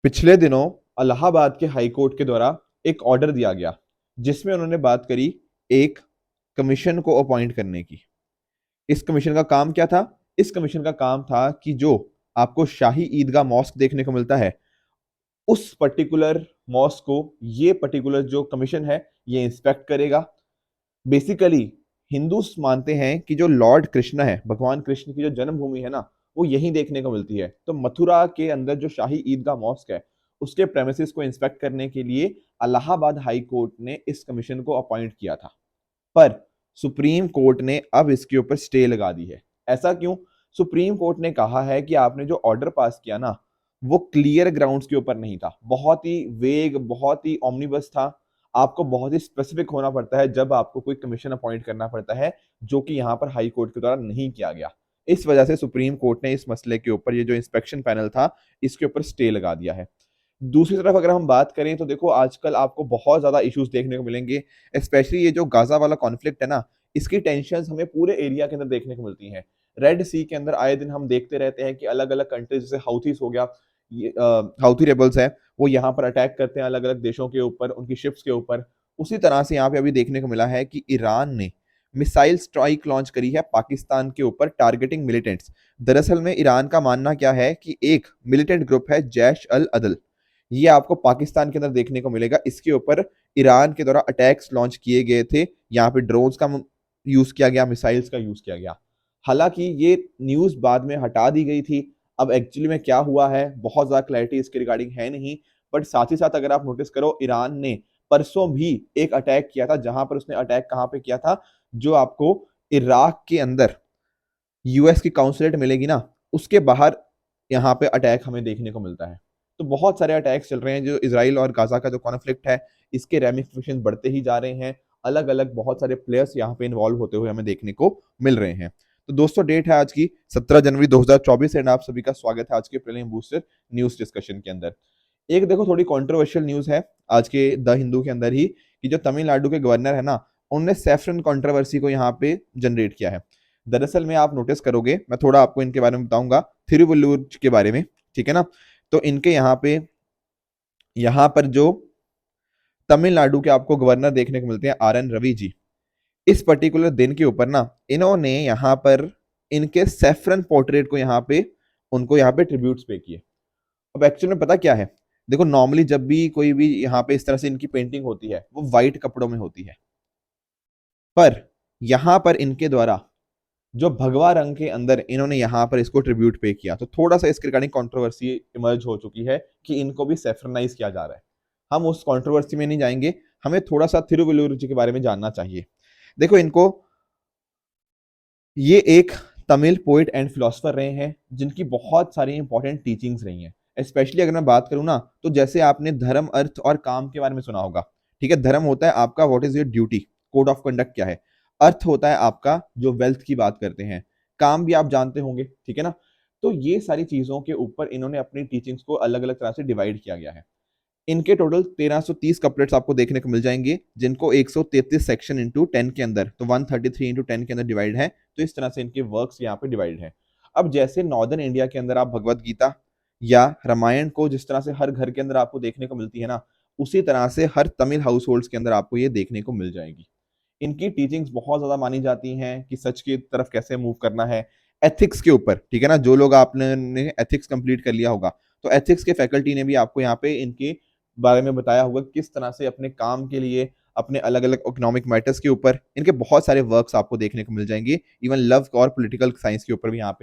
पिछले दिनों इलाहाबाद के हाई कोर्ट के द्वारा एक ऑर्डर दिया गया जिसमें उन्होंने बात करी एक कमीशन को अपॉइंट करने की। इस कमीशन का काम क्या था? इस कमीशन का काम था कि जो आपको शाही ईदगाह मॉस्क देखने को मिलता है, उस पर्टिकुलर मॉस्क को ये पर्टिकुलर जो कमीशन है ये इंस्पेक्ट करेगा। बेसिकली हिंदू मानते हैं कि जो लॉर्ड कृष्ण है, भगवान कृष्ण की जो जन्मभूमि है ना, वो यहीं देखने को मिलती है। तो मथुरा के अंदर जो शाही ईदगाह मॉस्क है, उसके प्रेमिसेस को इंस्पेक्ट करने के लिए इलाहाबाद हाई कोर्ट ने इस कमीशन को अपॉइंट किया था। पर सुप्रीम कोर्ट ने अब इसके ऊपर स्टे लगा दी है। ऐसा क्यों? सुप्रीम कोर्ट ने कहा है कि आपने जो ऑर्डर पास किया ना, वो क्लियर ग्राउंड्स के ऊपर नहीं था, बहुत ही वेग, बहुत ही ऑमनिबस था। आपको बहुत ही स्पेसिफिक होना पड़ता है जब आपको कोई कमीशन अपॉइंट करना पड़ता है, जो कि यहाँ पर हाई कोर्ट के द्वारा नहीं किया गया। इस वजह से सुप्रीम कोर्ट ने इस मसले के ऊपर, ये जो इंस्पेक्शन पैनल था, इसके ऊपर स्टे लगा दिया है। दूसरी तरफ अगर हम बात करें तो देखो, आजकल आपको बहुत ज्यादा इश्यूज देखने को मिलेंगे। स्पेशली ये जो गाजा वाला कॉन्फ्लिक्ट है ना, इसकी टेंशन हमें पूरे एरिया के अंदर देखने को मिलती हैं। रेड सी के अंदर आए दिन हम देखते रहते हैं कि अलग अलग कंट्रीज, जैसे हाउथीज हो गया, ये हाउथी रेबल्स है, वो यहाँ पर अटैक करते हैं अलग अलग देशों के ऊपर, उनकी शिप्स के ऊपर। उसी तरह से यहाँ पे अभी देखने को मिला है कि ईरान ने मिसाइल स्ट्राइक लॉन्च करी है पाकिस्तान के ऊपर, टारगेटिंग मिलिटेंट्स। दरअसल में ईरान का मानना क्या है कि एक मिलिटेंट ग्रुप है जैश अल अदल, ये आपको पाकिस्तान के अंदर देखने को मिलेगा। इसके ऊपर ईरान के द्वारा अटैक्स लॉन्च किए गए थे, यहाँ पे ड्रोन्स का यूज किया गया, मिसाइल्स का यूज किया गया। हालांकि ये न्यूज बाद में हटा दी गई थी। अब एक्चुअली में क्या हुआ है, बहुत ज्यादा क्लैरिटी इसके रिगार्डिंग है नहीं। बट साथ ही साथ अगर आप नोटिस करो, ईरान ने परसों भी एक अटैक किया था, जहां पर उसने अटैक कहां पे किया था, जो आपको इराक के अंदर यूएस की काउंसलेट मिलेगी ना, उसके बाहर यहाँ पे अटैक हमें देखने को मिलता है। तो बहुत सारे अटैक्स चल रहे हैं। जो इसराइल और गाजा का जो कॉन्फ्लिक्ट है, इसके रेमिफिकेशन बढ़ते ही जा रहे हैं। अलग अलग बहुत सारे प्लेयर्स यहाँ पे इन्वॉल्व होते हुए हमें देखने को मिल रहे हैं। तो दोस्तों, डेट है आज की 17 जनवरी 2024 एंड आप सभी का स्वागत है आज के प्रीलिम बूस्टर न्यूज डिस्कशन के अंदर। एक देखो, थोड़ी कंट्रोवर्शियल न्यूज है आज के द हिंदू के अंदर ही, कि जो तमिलनाडु के गवर्नर है ना, उन्होंने सैफरन कंट्रोवर्सी को यहाँ पे जनरेट किया है। दरअसल में आप नोटिस करोगे, मैं थोड़ा आपको इनके बारे में बताऊंगा, थिरुवल्लुवर के बारे में, ठीक है ना। तो इनके यहाँ पर जो तमिलनाडु के आपको गवर्नर देखने को मिलते हैं, आर एन रवि जी। इस पर्टिकुलर दिन के ऊपर ना, इन्होंने यहाँ पर इनके सेफ्रन पोर्ट्रेट को यहाँ पे, उनको यहाँ पे ट्रिब्यूट्स पे किए। अब एक्चुअल में पता क्या है, देखो नॉर्मली जब भी कोई भी यहाँ पे इस तरह से इनकी पेंटिंग होती है, वो व्हाइट कपड़ों में होती है। पर यहाँ पर इनके द्वारा जो भगवा रंग के अंदर इन्होंने यहाँ पर इसको ट्रिब्यूट पे किया, तो थोड़ा सा इसके रिगार्डिंग कंट्रोवर्सी इमर्ज हो चुकी है कि इनको भी सेफ्रनाइज किया जा रहा है। हम उस कंट्रोवर्सी में नहीं जाएंगे, हमें थोड़ा सा थिरुवल्लुवर जी के बारे में जानना चाहिए। देखो, इनको, ये एक तमिल पोइट एंड फिलोसफर रहे हैं, जिनकी बहुत सारी इंपॉर्टेंट टीचिंग्स रही हैं। स्पेशली अगर मैं बात करूं ना, तो जैसे आपने धर्म, अर्थ और काम के बारे में सुना होगा, ठीक है। धर्म होता है आपका what is your duty, code of conduct क्या है। अर्थ होता है आपका जो वेल्थ की बात करते हैं। काम भी आप जानते होंगे, ठीक है ना। तो ये सारी चीजों के ऊपर इन्होंने अपनी टीचिंग्स को अलग अलग तरह से डिवाइड किया गया है। इनके टोटल 1330 कपलेट्स आपको देखने को मिल जाएंगे, जिनको 133 सेक्शन इंटू 10 के अंदर, तो 133 इंटू 10 के अंदर डिवाइड है। तो इस तरह से इनके वर्क्स यहाँ पे डिवाइड है। अब जैसे नॉर्दर्न इंडिया के अंदर आप भगवत गीता या रामायण को जिस तरह से हर घर के अंदर आपको देखने को मिलती है ना, उसी तरह से हर तमिल हाउस होल्ड्स के अंदर आपको ये देखने को मिल जाएगी। इनकी टीचिंग्स बहुत ज्यादा मानी जाती हैं कि सच की तरफ कैसे मूव करना है, एथिक्स के ऊपर, ठीक है ना। जो लोग आपने एथिक्स कंप्लीट कर लिया होगा, तो एथिक्स के फैकल्टी ने भी आपको यहाँ पे इनके बारे में बताया होगा किस तरह से अपने काम के लिए, अपने अलग अलग इकोनॉमिक मैटर्स के ऊपर इनके बहुत सारे वर्क्स आपको देखने को मिल जाएंगे। इवन लव और पॉलिटिकल साइंस के ऊपर भी यहाँ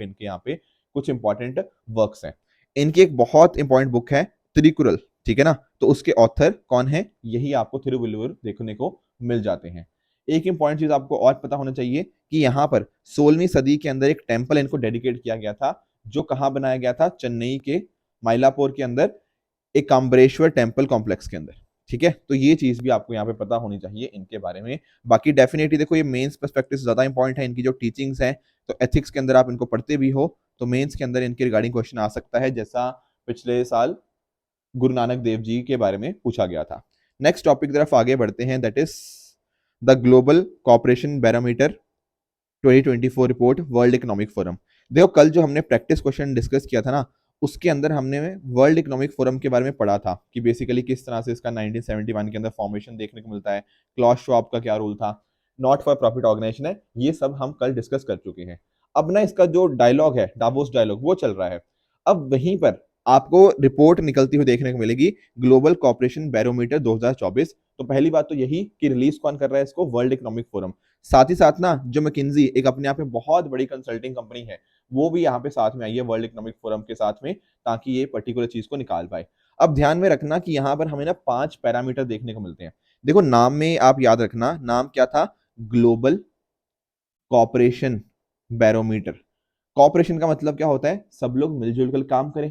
पे कुछ इंपॉर्टेंट वर्क्स हैं। इनकी एक बहुत इंपॉर्टेंट बुक है त्रिकुरल, ठीक है ना। तो उसके ऑथर कौन है, यही आपको थिरुवल्लुवर देखने को मिल जाते हैं। एक इंपॉर्टेंट चीज आपको और पता होना चाहिए कि यहाँ पर 16वीं सदी के अंदर एक टेम्पल इनको डेडिकेट किया गया था, जो कहाँ बनाया गया था, चेन्नई के माइलापुर के अंदर एक काम्बरेश्वर टेम्पल कॉम्प्लेक्स के अंदर, ठीक है। तो ये चीज भी आपको यहाँ पे पता होनी चाहिए इनके बारे में। बाकी डेफिनेटली देखो, ये मेंस पर्सपेक्टिव से ज्यादा इंपॉर्टेंट है, इनकी जो टीचिंग्स हैं। तो एथिक्स के अंदर आप इनको पढ़ते भी हो, तो मेंस के अंदर इनके रिगार्डिंग क्वेश्चन आ सकता है, जैसा पिछले साल गुरु नानक देव जी के बारे में पूछा गया था। नेक्स्ट टॉपिक की तरफ आगे बढ़ते हैं, that is the global cooperation barometer 2024 report, world economic forum. देखो, कल जो हमने प्रैक्टिस क्वेश्चन डिस्कस किया था ना, उसके अंदर हमने वर्ल्ड इकोनॉमिक फोरम के बारे में पढ़ा था कि बेसिकली किस तरह से इसका 1971 के अंदर फॉर्मेशन देखने को मिलता है, क्लॉस श्वाब का क्या रोल था, नॉट फॉर प्रॉफिट ऑर्गेनाइजेशन है, ये सब हम कल डिस्कस कर चुके हैं। अब ना इसका जो डायलॉग है, डावोस डायलॉग, वो चल रहा है। अब वहीं पर आपको रिपोर्ट निकलती हुई देखने को मिलेगी, ग्लोबल कॉपरेशन बैरोमीटर 2024। तो पहली बात तो यही कि रिलीज कौन कर रहा है इसको, वर्ल्ड इकोनॉमिक फोरम। साथ ही साथ ना जो मैकिंजी एक अपने आप में बहुत बड़ी कंसल्टिंग कंपनी है, वो भी यहाँ पे साथ में आई है वर्ल्ड इकोनॉमिक फोरम के साथ में, ताकि ये पर्टिकुलर चीज को निकाल पाए। अब ध्यान में रखना कि यहाँ पर हमें ना 5 पैरामीटर देखने को मिलते हैं। देखो नाम में आप याद रखना, नाम क्या था, ग्लोबल कॉपरेशन बैरोमीटर। कॉपरेशन का मतलब क्या होता है, सब लोग मिलजुल कर काम करें।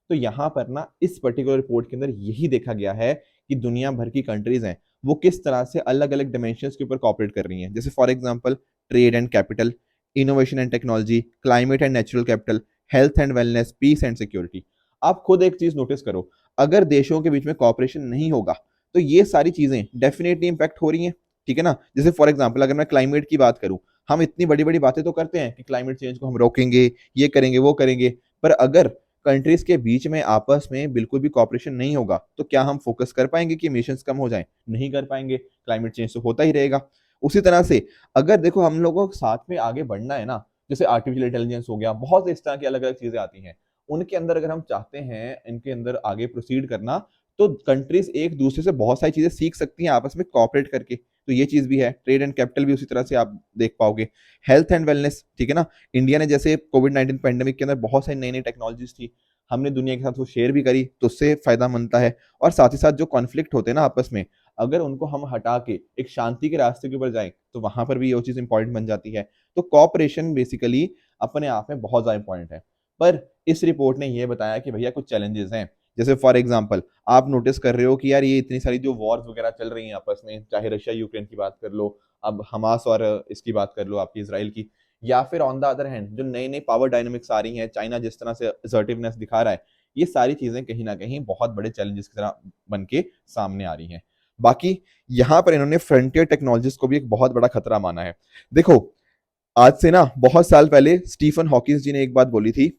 तो यहां पर ना इस पर्टिकुलर रिपोर्ट के अंदर यही देखा गया है कि दुनिया भर की कंट्रीज हैं वो किस तरह से अलग अलग डायमेंशंस के ऊपर कॉपरेट कर रही हैं। जैसे for example trade and capital, innovation and technology, climate and natural capital, health and wellness, peace and security. आप खुद एक चीज नोटिस करो, अगर देशों के बीच में कॉपरेशन नहीं होगा तो ये सारी चीजें डेफिनेटली इंपैक्ट हो रही हैं। ठीक है ना। जैसे फॉर एग्जाम्पल अगर मैं क्लाइमेट की बात करूं, हम इतनी बड़ी बड़ी बातें तो करते हैं कि क्लाइमेट चेंज को हम रोकेंगे, ये करेंगे, वो करेंगे, पर अगर कंट्रीज के बीच में आपस में बिल्कुल भी कॉपरेशन नहीं होगा तो क्या हम फोकस कर पाएंगे कि एमिशंस कम हो जाएं? नहीं कर पाएंगे, क्लाइमेट चेंज तो होता ही रहेगा। उसी तरह से अगर देखो हम लोगों को साथ में आगे बढ़ना है ना, जैसे आर्टिफिशियल इंटेलिजेंस हो गया, बहुत से इस तरह की अलग अलग चीजें आती हैं, उनके अंदर अगर हम चाहते हैं इनके अंदर आगे प्रोसीड करना, तो कंट्रीज एक दूसरे से बहुत सारी चीजें सीख सकती हैं आपस में कॉपरेट करके। तो ये चीज भी है। ट्रेड एंड कैपिटल भी उसी तरह से आप देख पाओगे। हेल्थ एंड वेलनेस, ठीक है ना, इंडिया ने जैसे कोविड-19 पैंडेमिक के अंदर बहुत सारी नई नई टेक्नोलॉजीज थी, हमने दुनिया के साथ वो शेयर भी करी, तो उससे फायदा मिलता है। और साथ ही साथ जो कॉन्फ्लिक्ट होते हैं ना आपस में, अगर उनको हम हटा के एक शांति के रास्ते के ऊपर जाएं तो वहां पर भी वो चीज इंपॉर्टेंट बन जाती है। तो कॉपरेशन बेसिकली अपने आप में बहुत ज्यादा इंपॉर्टेंट है। पर इस रिपोर्ट ने यह बताया कि भैया कुछ चैलेंजेस हैं। जैसे फॉर एग्जाम्पल आप नोटिस कर रहे हो कि यार ये इतनी सारी जो वॉर्स वगैरह चल रही हैं आपस में, चाहे रशिया यूक्रेन की बात कर लो, अब हमास और इसकी बात कर लो आपकी इसराइल की, या फिर ऑन द अदर हैंड जो नई नई पावर डायनामिक्स आ रही हैं, चाइना जिस तरह से असर्टिवनेस दिखा रहा है, ये सारी चीजें कहीं ना कहीं बहुत बड़े चैलेंजेस की तरह बन के सामने आ रही हैं। बाकी यहाँ पर इन्होंने फ्रंटियर टेक्नोलॉजीज को भी एक बहुत बड़ा खतरा माना है। देखो आज से ना बहुत साल पहले स्टीफन हॉकिंस जी ने एक बात बोली थी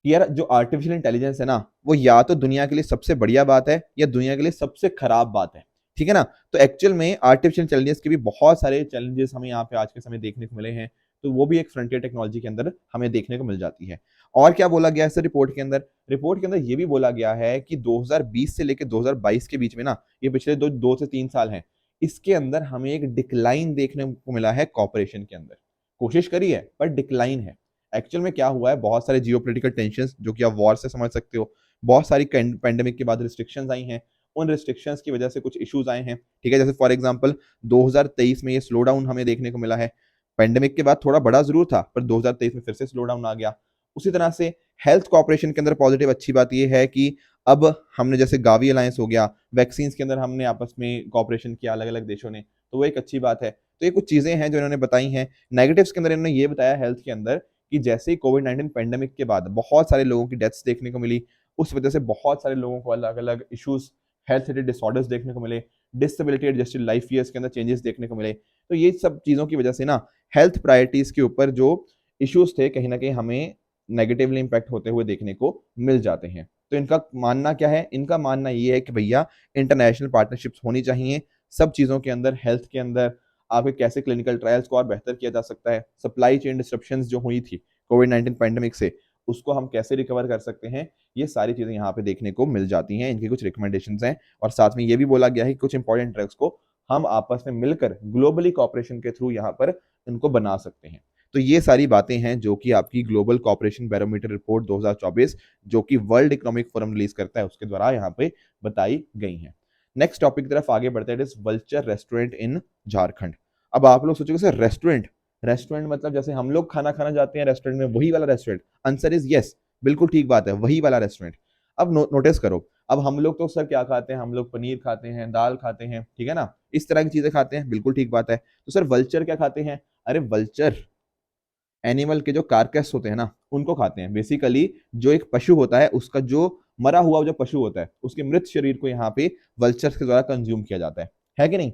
कि यार जो आर्टिफिशियल इंटेलिजेंस है ना, वो या तो दुनिया के लिए सबसे बढ़िया बात है या दुनिया के लिए सबसे खराब बात है। ठीक है ना। तो एक्चुअल में आर्टिफिशियल इंटेलिजेंस के भी बहुत सारे चैलेंजेस हमें यहाँ पे आज के समय देखने को मिले हैं। तो वो भी एक फ्रंटियर टेक्नोलॉजी के अंदर हमें देखने को मिल जाती है। और क्या बोला गया है सर रिपोर्ट के अंदर, रिपोर्ट के अंदर ये भी बोला गया है कि 2020 से लेकर 2022 के बीच में ना, ये पिछले दो से 3 साल हैं, इसके अंदर हमें एक डिक्लाइन देखने को मिला है कॉपरेशन के अंदर। कोशिश करी है पर डिक्लाइन है। एक्चुअल में क्या हुआ है, बहुत सारे जियोपॉलिटिकल टेंशंस जो कि आप वॉर से समझ सकते हो, बहुत सारी पैंडेमिक के बाद रिस्ट्रिक्शंस आई हैं, उन रिस्ट्रिक्शंस की वजह से कुछ इश्यूज आए हैं। ठीक है, जैसे फॉर एग्जांपल 2023 में ये स्लो डाउन हमें देखने को मिला है। पैंडेमिक के बाद थोड़ा बड़ा जरूर था, पर 2023 में फिर से स्लो डाउन आ गया। उसी तरह से हेल्थ कॉपरेशन के अंदर पॉजिटिव अच्छी बात यह है कि अब हमने जैसे गावी अलायंस हो गया, वैक्सीन के अंदर हमने आपस में कॉपरेशन किया अलग अलग देशों ने, तो वो एक अच्छी बात है। तो ये कुछ चीजें हैं जो इन्होंने बताई हैं। नेगेटिव्स के अंदर इन्होंने ये बताया हेल्थ के अंदर कि जैसे ही कोविड-19 पैंडेमिक के बाद बहुत सारे लोगों की डेथ्स देखने को मिली, उस वजह से बहुत सारे लोगों को अलग अलग इश्यूज, हेल्थ रिलेटेड डिसऑर्डर्स देखने को मिले, डिसेबिलिटी एडजस्टेड लाइफ ईयर्स के अंदर चेंजेस देखने को मिले। तो ये सब चीज़ों की वजह से ना हेल्थ प्रायोरिटीज के ऊपर जो इश्यूज थे कहीं ना कहीं हमें नेगेटिवली इंपैक्ट होते हुए देखने को मिल जाते हैं। तो इनका मानना क्या है, इनका मानना ये है कि भैया इंटरनेशनल पार्टनरशिप्स होनी चाहिए सब चीज़ों के अंदर। हेल्थ के अंदर आपके कैसे क्लिनिकल ट्रायल्स को और बेहतर किया जा सकता है, सप्लाई चेन डिस्ट्रप्शंस जो हुई थी कोविड-19 पैंडेमिक से, उसको हम कैसे रिकवर कर सकते हैं, ये सारी चीजें यहाँ पे देखने को मिल जाती हैं। इनकी कुछ रिकमेंडेशंस हैं और साथ में ये भी बोला गया है कि कुछ इंपॉर्टेंट ड्रग्स को हम आपस में मिलकर ग्लोबली कॉपरेशन के थ्रू यहाँ पर इनको बना सकते हैं। तो ये सारी बातें हैं जो कि आपकी ग्लोबल कॉपरेशन बैरोमीटर रिपोर्ट 2024 जो कि वर्ल्ड इकोनॉमिक फोरम रिलीज करता है उसके द्वारा यहाँ पे बताई गई हैं। नेक्स्ट टॉपिक की तरफ आगे बढ़ते हैं, it is vulture restaurant in Jharkhand. अब आप लोग सोचोगे सर रेस्टोरेंट, रेस्टोरेंट मतलब जैसे हम लोग खाना खाना जाते हैं रेस्टोरेंट में, वही वाला रेस्टोरेंट? आंसर इज यस, बिल्कुल ठीक बात है, वही वाला रेस्टोरेंट। अब नोटिस करो, अब हम लोग तो सर क्या खाते हैं, हम लोग पनीर खाते हैं, दाल खाते हैं, ठीक है ना, इस तरह की चीजें खाते हैं, बिल्कुल ठीक बात है। तो सर वल्चर क्या खाते हैं? अरे वल्चर एनिमल के जो कारकेस होते हैं ना, उनको खाते हैं। बेसिकली जो एक पशु होता है उसका जो मरा हुआ जो पशु होता है उसके मृत शरीर को यहाँ पे वल्चर्स के द्वारा कंज्यूम किया जाता है कि नहीं?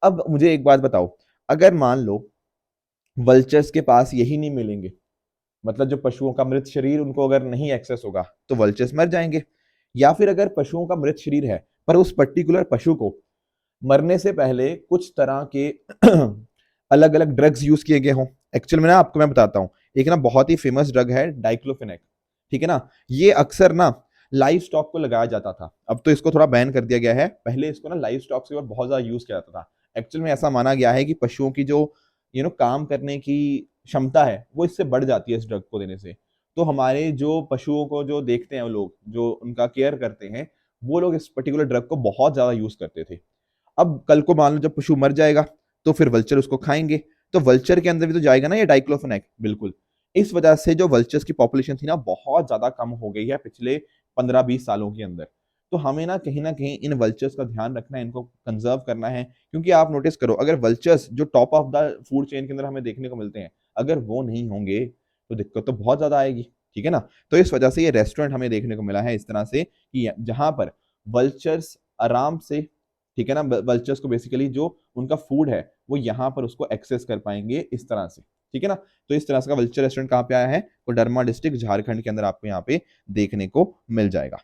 अब मुझे एक बात बताओ, अगर मान लो वल्चर्स के पास यही नहीं मिलेंगे, मतलब जो पशुओं का मृत शरीर उनको अगर नहीं एक्सेस होगा तो वल्चर्स मर जाएंगे। या फिर अगर पशुओं का मृत शरीर है पर उस पर्टिकुलर पशु को मरने से पहले कुछ तरह के अलग अलग ड्रग्स यूज किए गए हों। एक्चुअल में ना आपको मैं बताता हूँ, एक ना बहुत ही फेमस ड्रग है डाइक्लोफेनेक, ठीक है ना। ये अक्सर ना लाइव स्टॉक को लगाया जाता था, अब तो इसको थोड़ा बैन कर दिया गया है। पहले इसको ना लाइव स्टॉक के ऊपर बहुत ज्यादा यूज किया जाता था। एक्चुअल में ऐसा माना गया है कि पशुओं की जो काम करने की क्षमता है वो इससे बढ़ जाती है इस ड्रग को देने से। तो हमारे जो पशुओं को जो देखते हैं, वो लोग जो उनका केयर करते हैं, वो लोग इस पर्टिकुलर ड्रग को बहुत ज्यादा यूज करते थे। अब कल को मान लो जब पशु मर जाएगा तो फिर वल्चर उसको खाएंगे, तो वल्चर के अंदर भी तो जाएगा ना ये डाइक्लोफेनेक, बिल्कुल। इस वजह से जो वल्चर्स की पॉपुलेशन थी ना बहुत ज्यादा कम हो गई है पिछले 15-20 सालों के अंदर। तो हमें ना कहीं इन वल्चर्स का ध्यान रखना है, इनको कंजर्व करना है। क्योंकि आप नोटिस करो, अगर वल्चर्स जो top of the food chain के अंदर हमें देखने को मिलते हैं, अगर वो नहीं होंगे तो दिक्कत तो बहुत ज्यादा आएगी, ठीक है ना। तो इस वजह से ये रेस्टोरेंट हमें देखने को मिला है इस तरह से कि जहां पर वल्चर्स आराम से, ठीक है ना, वल्चर्स को बेसिकली जो उनका फूड है वो यहाँ पर उसको एक्सेस कर पाएंगे इस तरह से, ठीक है ना। तो इस तरह से का वल्चर रेस्टोरेंट कहाँ पे आया है, कोडरमा डिस्ट्रिक्ट झारखंड के अंदर आपको यहाँ पे देखने को मिल जाएगा,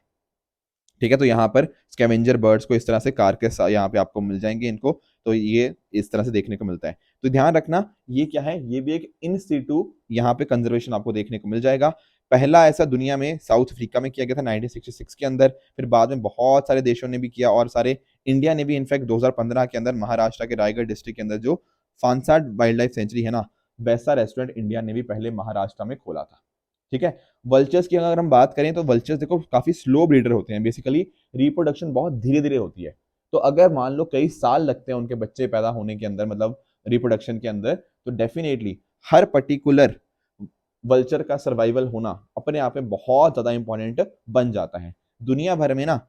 ठीक है। तो यहाँ पर स्कैवेंजर बर्ड्स को इस तरह से कार के साथ यहाँ पे आपको मिल जाएंगे इनको, तो ये इस तरह से देखने को मिलता है। तो ध्यान रखना ये क्या है, ये भी एक इन सीटू यहाँ पे कंजर्वेशन आपको देखने को मिल जाएगा। पहला ऐसा दुनिया में साउथ अफ्रीका में किया गया था 1966 के अंदर, फिर बाद में बहुत सारे देशों ने भी किया और सारे इंडिया ने भी। इनफैक्ट 2015 के अंदर महाराष्ट्र के रायगढ़ डिस्ट्रिक्ट के अंदर जो फांसाड वाइल्ड लाइफ सेंचुरी है ना, वैसा रेस्टोरेंट इंडिया ने भी पहले महाराष्ट्र में खोला था, ठीक है। वल्चर्स की अगर हम बात करें तो वल्चर्स देखो काफी स्लो ब्रीडर होते हैं, बेसिकली रिप्रोडक्शन बहुत धीरे धीरे होती है। तो अगर मान लो कई साल लगते हैं उनके बच्चे पैदा होने के अंदर, मतलब रिप्रोडक्शन के अंदर, तो डेफिनेटली हर पर्टिकुलर वल्चर का सर्वाइवल होना अपने आप में बहुत ज्यादा इंपॉर्टेंट बन जाता है। दुनिया भर में ना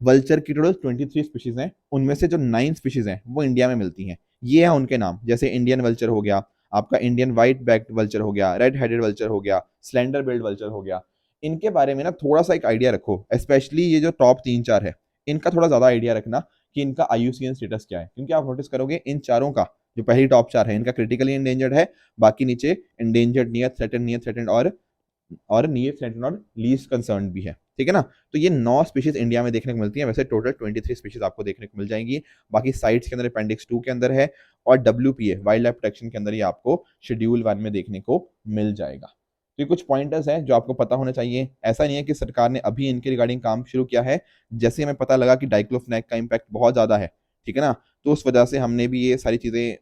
वल्चर की टोटल 23 स्पीशीज हैं, उनमें से जो 9 स्पीशीज हैं वो इंडिया में मिलती हैं। ये है उनके नाम, जैसे इंडियन वल्चर हो गया, आपका इंडियन व्हाइट बैक्ड वल्चर हो गया, रेड हेडेड वल्चर हो गया, स्लेंडर बिल्ड वल्चर हो गया। इनके बारे में ना थोड़ा सा एक आइडिया रखो, स्पेशली ये जो टॉप 3-4 है इनका थोड़ा ज्यादा आइडिया रखना कि इनका IUCN स्टेटस क्या है। क्योंकि आप नोटिस करोगे इन चारों का, जो पहली टॉप 4 है इनका क्रिटिकली इंडेंजर्ड है, बाकी नीचे इंडेंजर्ड, नियर थ्रेटेंड और नियर थ्रेटेंड और लीस्ट कंसर्न भी है, ठीक है ना। तो ये 9 स्पीशीज इंडिया में देखने को मिलती हैं, वैसे टोटल 23 स्पीशीज आपको देखने को मिल जाएंगी। बाकी साइट्स के अंदर अपेंडिक्स 2 के अंदर है और WPA वाइल्ड लाइफ प्रोटेक्शन के अंदर ये आपको शेड्यूल 1 में देखने को मिल जाएगा। तो ये कुछ पॉइंटर्स हैं जो आपको पता होने चाहिए। ऐसा नहीं है कि सरकार ने अभी इनके रिगार्डिंग काम शुरू किया है, जैसे हमें पता लगा कि डाइक्लोफेनेक का इम्पैक्ट बहुत ज्यादा है, ठीक है ना, तो उस वजह से हमने भी ये सारी चीजें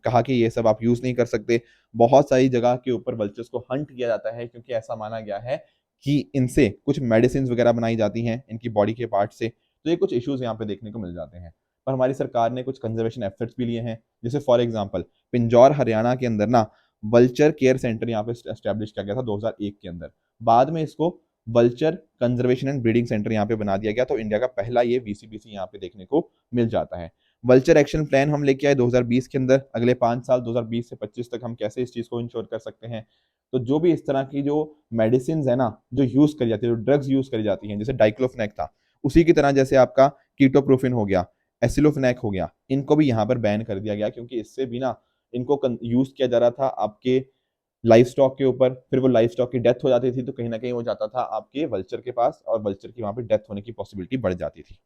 कहा कि ये सब आप यूज नहीं कर सकते। बहुत सारी जगह के ऊपर वल्चर्स को हंट किया जाता है क्योंकि ऐसा माना गया है कि इनसे कुछ मेडिसिन वगैरह बनाई जाती हैं इनकी बॉडी के पार्ट से। तो ये कुछ इश्यूज यहाँ पे देखने को मिल जाते हैं। पर हमारी सरकार ने कुछ कंजर्वेशन एफर्ट्स भी लिए हैं, जैसे फॉर एग्जांपल पिंजौर हरियाणा के अंदर ना वल्चर केयर सेंटर यहाँ पे एस्टेब्लिश किया गया था 2001 के अंदर। बाद में इसको vulture conservation and breeding centre यहाँ पे बना दिया गया, तो इंडिया का पहला ये VCBC यहाँ पे देखने को मिल जाता है। वल्चर एक्शन प्लान हम लेके आए 2020 के अंदर, अगले 5 साल 2020 से 25 तक हम कैसे इस चीज को इंश्योर कर सकते हैं। तो जो भी इस तरह की जो मेडिसिन है ना जो यूज करी जाती है, जो ड्रग्स यूज करी जाती हैं, जैसे डाइक्लोफेनेक था, उसी की तरह जैसे आपका कीटोप्रोफिन हो गया, एसिलोफेनेक हो गया, इनको भी यहाँ पर बैन कर दिया गया क्योंकि इससे भी ना इनको यूज किया जा रहा था आपके लाइफ स्टॉक के ऊपर। फिर वो लाइफ स्टॉक की डेथ हो जाती थी तो कहीं ना कहीं वो जाता था आपके वल्चर के पास और वल्चर की वहां पे डेथ होने की पॉसिबिलिटी बढ़ जाती थी।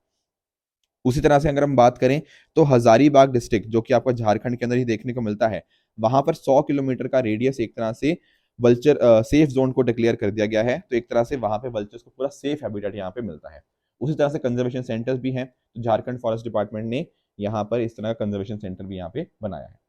उसी तरह से अगर हम बात करें तो हजारीबाग डिस्ट्रिक्ट जो कि आपको झारखंड के अंदर ही देखने को मिलता है, वहां पर 100 किलोमीटर का रेडियस एक तरह से वल्चर सेफ जोन को डिक्लेयर कर दिया गया है। तो एक तरह से वहां पे वल्चर्स को पूरा सेफ हैबिटेट यहाँ पे मिलता है। उसी तरह से कंजर्वेशन सेंटर्स भी हैं, तो झारखंड फॉरेस्ट डिपार्टमेंट ने यहाँ पर इस तरह का कंजर्वेशन सेंटर भी यहाँ पे बनाया है।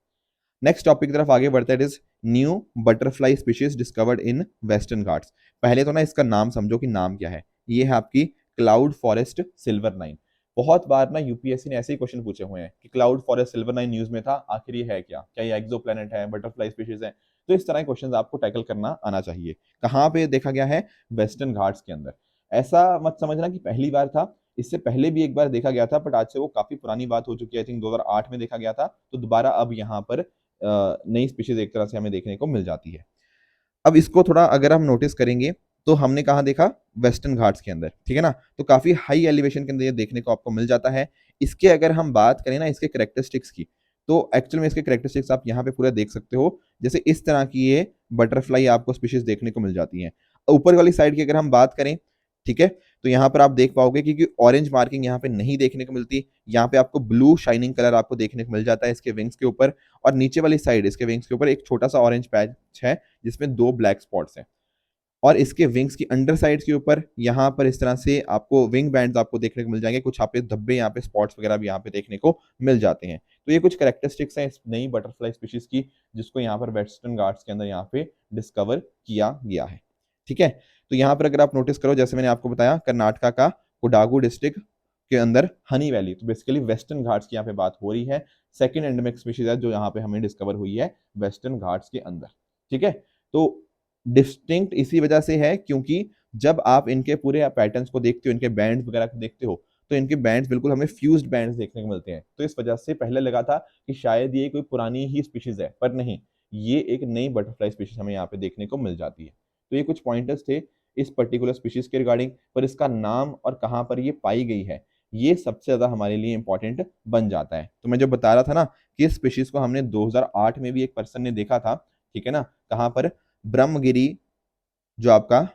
नेक्स्ट टॉपिक की तरफ आगे बढ़ते हैं, it is new butterfly species discovered in western Ghats. पहले तो ना इसका नाम समझो कि नाम क्या है। ये है आपकी क्लाउड फॉरेस्ट सिल्वर नाइन। बहुत बार ना UPSC ने ऐसे ही क्वेश्चन पूछे हुए हैं कि cloud forest silver nine news में था, आखिर ये है क्या, क्या ये एक्सो प्लेनेट है, बटरफ्लाई स्पीशीज है। तो इस तरह के क्वेश्चन आपको टैकल करना आना चाहिए। कहाँ पे देखा गया है, वेस्टर्न घाट्स के अंदर। ऐसा मत समझना कि पहली बार था, इससे पहले भी एक बार देखा गया था, बट आज से वो काफी पुरानी बात हो चुकी है। आई थिंक 2008 में देखा गया था, तो दोबारा अब यहाँ पर नई स्पीशीज एक तरह से हमें देखने को मिल जाती है। अब इसको थोड़ा अगर हम नोटिस करेंगे तो हमने कहा देखा, वेस्टर्न घाट्स के अंदर, ठीक है ना। तो काफी हाई एलिवेशन के अंदर ये देखने को आपको मिल जाता है। इसके अगर हम बात करें ना इसके करेक्टरिस्टिक्स की, तो एक्चुअल में इसके कैरेक्टरिस्टिक्स आप यहाँ पे पूरा देख सकते हो। जैसे इस तरह की ये बटरफ्लाई आपको स्पीशीज देखने को मिल जाती हैं। ऊपर वाली साइड की अगर हम बात करें, ठीक है, तो यहाँ पर आप देख पाओगे कि ऑरेंज मार्किंग यहाँ पे नहीं देखने को मिलती। यहाँ पे आपको ब्लू शाइनिंग कलर आपको देखने को मिल जाता है इसके विंग्स के ऊपर, और नीचे वाली साइड इसके विंग्स के ऊपर एक छोटा सा ऑरेंज पैच है जिसमें 2 ब्लैक स्पॉट्स हैं। और इसके विंग्स की अंडर साइड के ऊपर यहाँ पर इस तरह से आपको विंग बैंड्स आपको देखने को मिल जाएंगे, कुछ यहाँ पे धब्बे, यहाँ पे स्पॉट्स वगैरह भी यहाँ पे देखने को मिल जाते हैं। तो ये कुछ कैरेक्टरिस्टिक्स हैं इस नई बटरफ्लाई स्पीशीज की, जिसको यहाँ पर वेस्टर्न घाट्स के अंदर यहाँ पे डिस्कवर किया गया है। ठीक है, तो यहाँ पर अगर आप नोटिस करो, जैसे मैंने आपको बताया, कर्नाटका का कोडागु डिस्ट्रिक्ट के अंदर हनी वैली, तो बेसिकली वेस्टर्न घाट्स की यहाँ पे बात हो रही है। सेकेंड एंडेमिक स्पीशीज है जो यहाँ पे हमें डिस्कवर हुई है वेस्टर्न घाट्स के अंदर। ठीक है, तो डिस्टिंक्ट इसी वजह से है क्योंकि जब आप इनके पूरे पैटर्न्स को देखते हो, इनके बैंड्स वगैरह को देखते हो, तो इनके बैंड्स बिल्कुल हमें फ्यूज्ड बैंड्स देखने को मिलते हैं। तो इस वजह से पहले लगा था कि शायद ये कोई पुरानी ही स्पीशीज है, पर नहीं, ये एक नई बटरफ्लाई स्पीशीज हमें यहाँ पे देखने को मिल जाती है। तो ये कुछ पॉइंटर्स थे इस पर्टिकुलर स्पीशीज के रिगार्डिंग, पर इसका नाम और कहाँ पर ये पाई गई है ये सबसे ज्यादा हमारे लिए इंपॉर्टेंट बन जाता है। तो मैं जो बता रहा था ना कि इस स्पीशीज को हमने 2008 में भी एक पर्सन ने देखा था, ठीक है ना, कहाँ पर, ब्रह्मगिरी जो आपका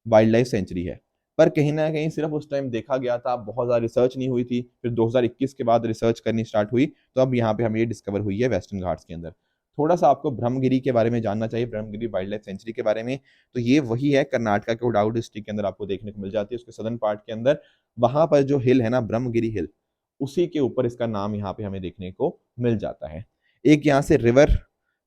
वाइल्ड लाइफ सेंचुरी है। पर कहीं ना कहीं सिर्फ उस टाइम देखा गया था, बहुत ज़्यादा रिसर्च नहीं हुई थी। फिर 2021 के बाद रिसर्च करनी स्टार्ट हुई, तो अब यहाँ पे हमें ये डिस्कवर हुई है वेस्टर्न घाट्स के अंदर। थोड़ा सा आपको ब्रह्मगिरी के बारे में जानना चाहिए, ब्रह्मगिरी वाइल्ड लाइफ सेंचुरी के बारे में। तो ये वही है, कर्नाटका के कोडागु डिस्ट्रिक्ट के अंदर आपको देखने को मिल जाती है, उसके सदर्न पार्ट के अंदर। वहां पर जो हिल है ना, ब्रह्मगिरी हिल, उसी के ऊपर इसका नाम यहाँ पे हमें देखने को मिल जाता है। एक यहाँ से रिवर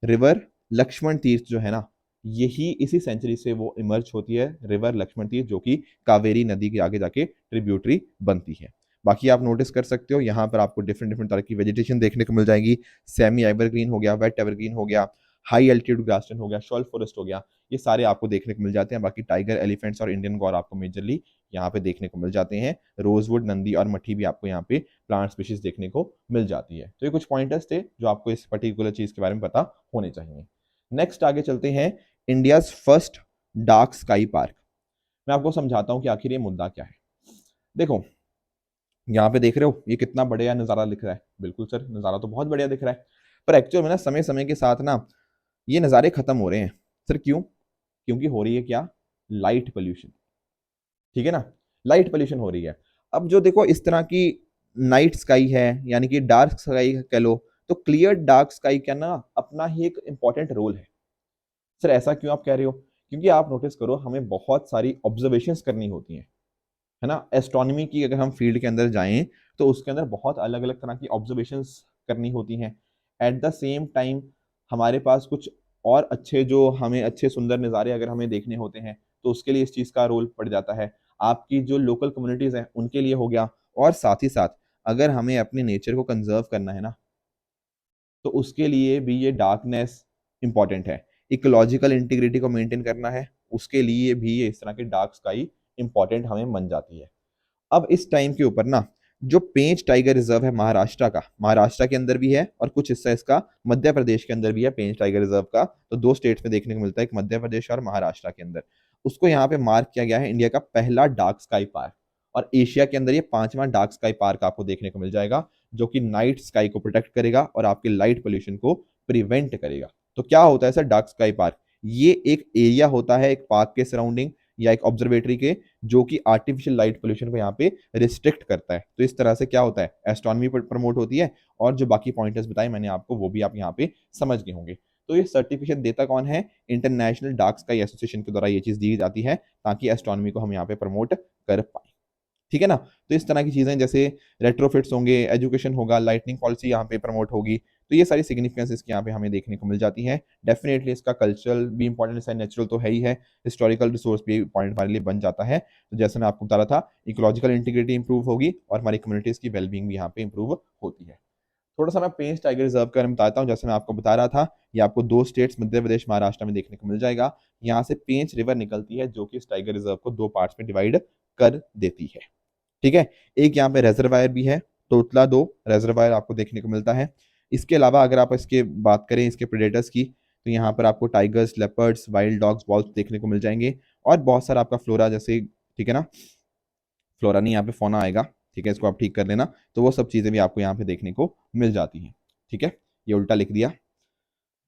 रिवर लक्ष्मण तीर्थ जो है ना, यही इसी सेंचुरी से वो इमर्ज होती है, रिवर लक्ष्मण तीर्थ, जो कि कावेरी नदी के आगे जाके ट्रिब्यूटरी बनती है। बाकी आप नोटिस कर सकते हो यहाँ पर आपको डिफरेंट डिफरेंट तरह की वेजिटेशन देखने को मिल जाएगी। सेमी एवरग्रीन हो गया, वेट एवरग्रीन हो गया, हाई एल्टीट्यूड ग्रासलैंड हो गया, शॉल्ट फॉरेस्ट हो गया, ये सारे आपको देखने को मिल जाते हैं। बाकी टाइगर, एलिफेंट्स और इंडियन गौर आपको मेजरली यहाँ पे देखने को मिल जाते हैं। रोजवुड, नंदी और मठी भी आपको यहाँ पे प्लांट स्पीशीज देखने को मिल जाती है। तो ये कुछ पॉइंटर्स थे जो आपको इस पर्टिकुलर चीज के बारे में पता होने चाहिए। नेक्स्ट आगे चलते हैं, India's first dark sky park. मैं आपको समझाता हूं कि आखिर ये मुद्दा क्या है। देखो, यहाँ पे देख रहे हो ये कितना बढ़िया नज़ारा दिख रहा है। बिल्कुल सर, नज़ारा तो बहुत बढ़िया दिख रहा है, पर एक्चुअल में ना समय समय के साथ ना ये नज़ारे खत्म हो रहे हैं। सर क्यों? क्योंकि हो रही है क्या? Light pollution. ठीक है ना, लाइट पोल्यूशन हो रही है। अब जो देखो इस तरह की नाइट स्काई है, यानी कि डार्क स्काई कह लो, तो क्लियर डार्क स्काई का ना अपना ही एक इंपॉर्टेंट रोल है। सर ऐसा क्यों आप कह रहे हो? क्योंकि आप नोटिस करो, हमें बहुत सारी ऑब्जर्वेशंस करनी होती हैं, है ना। एस्ट्रोनॉमी की अगर हम फील्ड के अंदर जाएं तो उसके अंदर बहुत अलग अलग तरह की ऑब्जर्वेशंस करनी होती हैं। एट द सेम टाइम हमारे पास कुछ और अच्छे, जो हमें अच्छे सुंदर नज़ारे अगर हमें देखने होते हैं, तो उसके लिए इस चीज़ का रोल पड़ जाता है। आपकी जो लोकल कम्युनिटीज़ हैं उनके लिए हो गया, और साथ ही साथ अगर हमें अपने नेचर को कंजर्व करना है ना, तो उसके लिए भी ये डार्कनेस इंपॉर्टेंट है। इकोलॉजिकल इंटीग्रिटी को मेंटेन करना है, उसके लिए भी ये इस तरह की डार्क स्काई इंपॉर्टेंट हमें बन जाती है। अब इस टाइम के ऊपर ना, जो पेंच टाइगर रिजर्व है महाराष्ट्र का, महाराष्ट्र के अंदर भी है और कुछ हिस्सा इसका मध्य प्रदेश के अंदर भी है पेंच टाइगर रिजर्व का। तो 2 स्टेट्स में देखने को मिलता है, एक मध्य प्रदेश और महाराष्ट्र के अंदर। उसको यहाँ पे मार्क किया गया है इंडिया का पहला डार्क स्काई पार्क, और एशिया के अंदर ये 5वां डार्क स्काई पार्क आपको देखने को मिल जाएगा, जो कि नाइट स्काई को प्रोटेक्ट करेगा और आपके लाइट पोल्यूशन को प्रिवेंट करेगा। तो क्या होता है सर डार्क स्काई पार्क? ये एक एरिया होता है एक पार्क के सराउंडिंग या एक ऑब्जर्वेटरी के, जो कि आर्टिफिशियल लाइट पोल्यूशन को यहाँ पे रिस्ट्रिक्ट करता है। तो इस तरह से क्या होता है, एस्ट्रोनॉमी प्रमोट होती है, और जो बाकी पॉइंटर्स बताए मैंने आपको वो भी आप यहाँ पे समझ गए होंगे। तो ये सर्टिफिकेट देता कौन है? इंटरनेशनल डार्क स्काई एसोसिएशन के द्वारा ये चीज दी जाती है, ताकि एस्ट्रोनॉमी को हम यहाँ पे प्रमोट कर पाए। ठीक है ना। तो इस तरह की चीजें जैसे रेट्रोफिट्स होंगे, एजुकेशन होगा, लाइटनिंग पॉलिसी यहाँ पे प्रमोट होगी, तो ये सारी सिग्निफिकेंस इसके यहाँ पे हमें देखने को मिल जाती है। डेफिनेटली इसका कल्चरल भी इंपॉर्टेंस है, नेचुरल तो है ही है, हिस्टोरिकल रिसोर्स भी पॉइंट हमारे लिए बन जाता है। तो जैसे मैं आपको बता रहा था, इकोलॉजिकल इंटीग्रिटी इंप्रूव होगी और हमारी कम्युनिटीज की वेलबींग भी यहाँ पे इंप्रूव होती है। थोड़ा सा मैं पेंच टाइगर रिजर्व के बारे में बताता हूँ। जैसे मैं आपको बता रहा था, ये आपको 2 स्टेट्स मध्य प्रदेश महाराष्ट्र में देखने को मिल जाएगा। यहाँ से पेंच रिवर निकलती है, जो कि इस टाइगर रिजर्व को 2 पार्ट्स में डिवाइड कर देती है। ठीक है, एक यहाँ पे रेजरवायर भी है, तोतला 2 रेजरवायर आपको देखने को मिलता है। इसके अलावा अगर आप इसके बात करें इसके प्रेडेटर्स की, तो यहाँ पर आपको tigers, leopards, wild dogs, valves देखने को मिल जाएंगे, और बहुत सारा आपका फ्लोरा, जैसे, ठीक है ना, फ्लोरा नहीं यहाँ पे फोना आएगा, ठीक है, इसको आप ठीक कर लेना। तो वो सब चीज़ें भी आपको यहाँ पे देखने को मिल जाती हैं। ठीक है, ये उल्टा लिख दिया,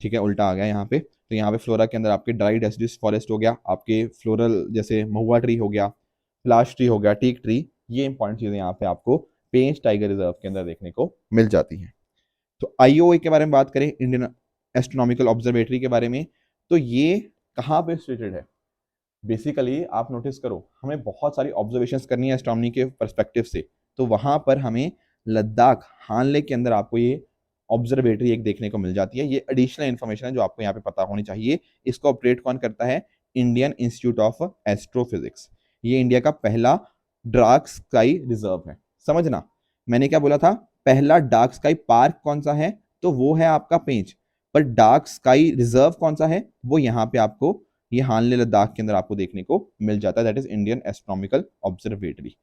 ठीक है, उल्टा आ गया यहाँ पे। तो यहाँ पे फ्लोरा के अंदर आपके ड्राई डेसिडुअस फॉरेस्ट हो गया, आपके फ्लोरल जैसे महुआ ट्री हो गया, फ्लाश ट्री हो गया, टीक ट्री, ये इंपॉर्टेंट चीज़ें यहाँ पे आपको पेंच टाइगर रिजर्व के अंदर देखने को मिल जाती हैं। तो आईओए के बारे में बात करें, इंडियन एस्ट्रोनॉमिकल ऑब्जर्वेटरी के बारे में, तो ये कहाँ पे सिचुएटेड है? बेसिकली आप नोटिस करो, हमें बहुत सारी ऑब्जर्वेशंस करनी है एस्ट्रोनॉमी के पर्सपेक्टिव से, तो वहां पर हमें लद्दाख हानले के अंदर आपको ये ऑब्जर्वेटरी एक देखने को मिल जाती है। ये एडिशनल इन्फॉर्मेशन है जो आपको यहाँ पे पता होनी चाहिए। इसको ऑपरेट कौन करता है? Indian institute of astrophysics. ये इंडिया का पहला डार्क स्काई रिजर्व है। समझना, मैंने क्या बोला था? पहला डार्क स्काई पार्क कौन सा है? तो वो है आपका पेंच। पर डार्क स्काई रिजर्व कौन सा है? वो यहाँ पे आपको ये हानले लद्दाख के अंदर आपको देखने को मिल जाता है, that is Indian astronomical observatory.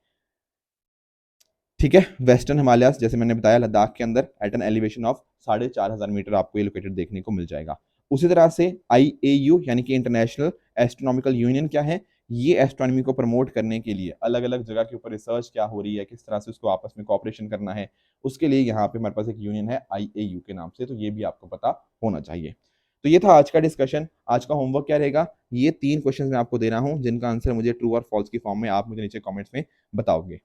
ठीक है, वेस्टर्न हिमालयस जैसे मैंने बताया लद्दाख के अंदर at an elevation of 4,500 meter आपको ये लोकेटेड देखने को मिल जाएगा। उसी तरह से IAU यानी कि इंटरनेशनल एस्ट्रोनॉमिकल यूनियन क्या है? ये एस्ट्रोनॉमी को प्रमोट करने के लिए अलग अलग जगह के ऊपर रिसर्च क्या हो रही है, किस तरह से उसको आपस में कोऑपरेशन करना है, उसके लिए यहाँ पे हमारे पास एक यूनियन है IAU के नाम से, तो ये भी आपको पता होना चाहिए। तो ये था आज का डिस्कशन। आज का होमवर्क क्या रहेगा? ये 3 क्वेश्चन मैं आपको दे रहा हूँ जिनका आंसर मुझे ट्रू और फॉल्स की फॉर्म में आप मुझे नीचे कमेंट्स में बताओगे।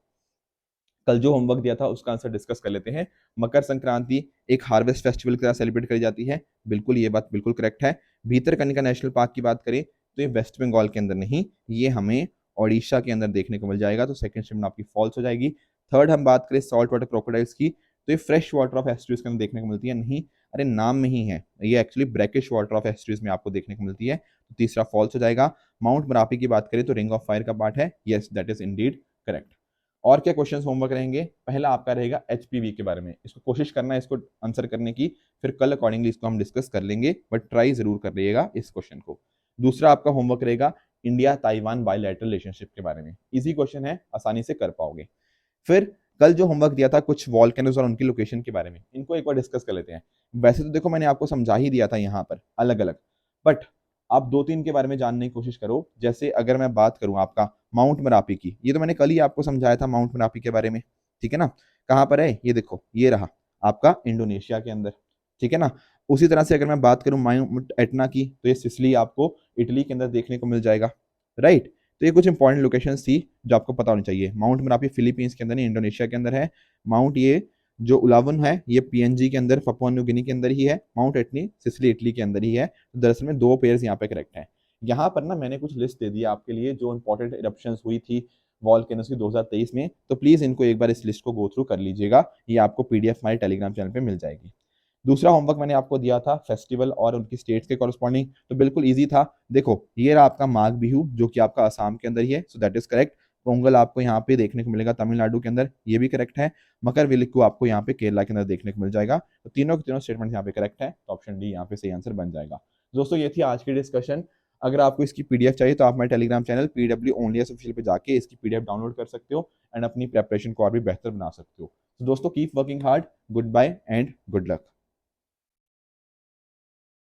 कल जो होमवर्क दिया था उसका आंसर डिस्कस कर लेते हैं। मकर संक्रांति एक हार्वेस्ट फेस्टिवल की तरह सेलिब्रेट करी जाती है, बिल्कुल ये बात बिल्कुल करेक्ट है। भीतरकनिका नेशनल पार्क की बात करें तो ये वेस्ट बंगाल के अंदर नहीं, ये हमें ओडिशा के अंदर देखने को मिल जाएगा, तो सेकंड स्टेटमेंट आपकी फॉल्स हो जाएगी। थर्ड हम बात करें सॉल्ट वाटर क्रोकोडाइल्स की, तो ये फ्रेश वाटर ऑफ एस्ट्रीज के अंदर देखने को मिलती है, नहीं, अरे नाम में ही है, ये actually brackish water of estuaries में आपको देखने को मिलती है, तो तीसरा फॉल्स हो जाएगा। माउंट मरापी की बात करें तो रिंग ऑफ फायर का पार्ट है, yes that is Indeed correct. और क्या क्वेश्चंस होमवर्क रहेंगे? पहला आपका रहेगा HPV के बारे में, इसको कोशिश करना है इसको आंसर करने की, फिर कल अकॉर्डिंगली इसको हम डिस्कस कर लेंगे, बट ट्राई जरूर कर रहिएगा इस क्वेश्चन को। दूसरा आपका होमवर्क रहेगा इंडिया ताइवान बायलैटरल रिलेशनशिप के बारे में, इजी क्वेश्चन है, आसानी से कर पाओगे। फिर कल जो होमवर्क दिया था कुछ वॉल्केनोज और उनकी लोकेशन के बारे में, इनको एक बार डिस्कस कर लेते हैं। वैसे तो देखो मैंने आपको समझा ही दिया था यहाँ पर अलग अलग, बट आप 2-3 के बारे में जानने की कोशिश करो। जैसे अगर मैं बात करूं आपका माउंट मरापी की, ये तो मैंने कल ही आपको समझाया था माउंट मरापी के बारे में, ठीक है ना? कहाँ पर है ये? देखो ये रहा आपका इंडोनेशिया के अंदर, ठीक है ना? उसी तरह से अगर मैं बात करूं माउंट एटना की, तो ये सिसिली आपको इटली के अंदर देखने को मिल जाएगा, राइट? तो ये कुछ इंपॉर्टेंट लोकेशंस थी जो आपको पता होनी चाहिए। माउंट मरापी फिलीपींस के अंदर नहीं, इंडोनेशिया के अंदर है। माउंट ये जो उलावन है ये PNG के अंदर पपुआ न्यू गिनी के अंदर ही है। माउंट एटनी सिसिली इटली के अंदर ही है। तो दरअसल में 2 पेयर्स यहाँ पे करेक्ट हैं। यहाँ पर ना मैंने कुछ लिस्ट दे दी आपके लिए जो इंपॉर्टेंट इरप्शंस हुई थी वॉल्केनोस की 2023 में, तो प्लीज इनको एक बार इस लिस्ट को गो थ्रू कर लीजिएगा, ये आपको PDF हमारे टेलीग्राम चैनल पे मिल जाएगी। दूसरा होमवर्क मैंने आपको दिया था फेस्टिवल और उनकी स्टेट्स के कॉरस्पॉन्डिंग, तो बिल्कुल इजी था। देखो ये रहा आपका माघ बिहू जो कि आपका असम के अंदर ही है, so that is correct. Pongal आपको यहाँ पे देखने को मिलेगा तमिलनाडु के अंदर, ये भी करेक्ट है। मकर विलिक्कू आपको यहाँ पे केरला के अंदर देखने को मिल जाएगा। तो तीनों के तीनों स्टेटमेंट यहाँ पे करेक्ट है, तो ऑप्शन डी यहाँ पे सही आंसर बन जाएगा। दोस्तों ये थी आज की डिस्कशन। अगर आपको इसकी PDF चाहिए तो आप हमारे Telegram channel PW only official पे जाके इसकी PDF डाउनलोड कर सकते हो एंड अपनी प्रेपरेशन को और भी बेहतर बना सकते हो। तो दोस्तों keep working hard, goodbye and good luck.